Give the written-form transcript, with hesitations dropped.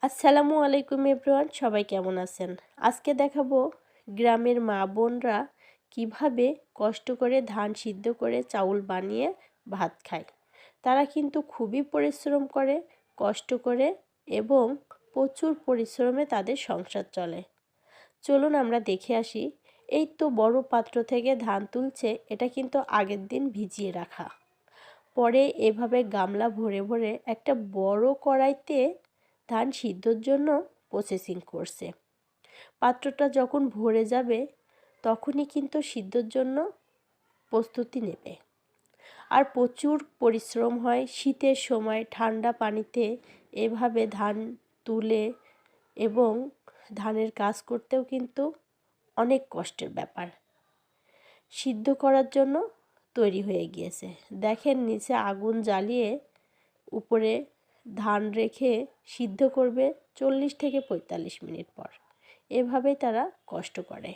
আসসালামু আলাইকুম এভরিওয়ান, সবাই কেমন আছেন? আজকে দেখাবো গ্রামের মা বোনরা কিভাবে কষ্ট করে ধান সিদ্ধ করে চাউল বানিয়ে ভাত খায়। তারা কিন্তু খুবই পরিশ্রম করে, কষ্ট করে এবং প্রচুর পরিশ্রমে তাদের সংসার চলে। চলুন আমরা দেখে আসি। এই তো বড় পাত্র থেকে ধান তুলছে, এটা কিন্তু আগের দিন ভিজিয়ে রাখা। পরে এভাবে গামলা ভরে ভরে একটা বড় কড়াইতে ধান সিদ্ধর জন্য প্রসেসিং করছে। পাত্রটা যখন ভরে যাবে তখনই কিন্তু সিদ্ধর জন্য প্রস্তুতি নেবে। আর প্রচুর পরিশ্রম হয় শীতের সময় ঠান্ডা পানিতে এভাবে ধান তুলে, এবং ধানের কাজ করতেও কিন্তু অনেক কষ্টের ব্যাপার। সিদ্ধ করার জন্য তৈরি হয়ে গিয়েছে। দেখেন নিচে আগুন জ্বালিয়ে উপরে ধান রেখে সিদ্ধ করবে 40 থেকে 45 মিনিট পর। এভাবেই তারা কষ্ট করে।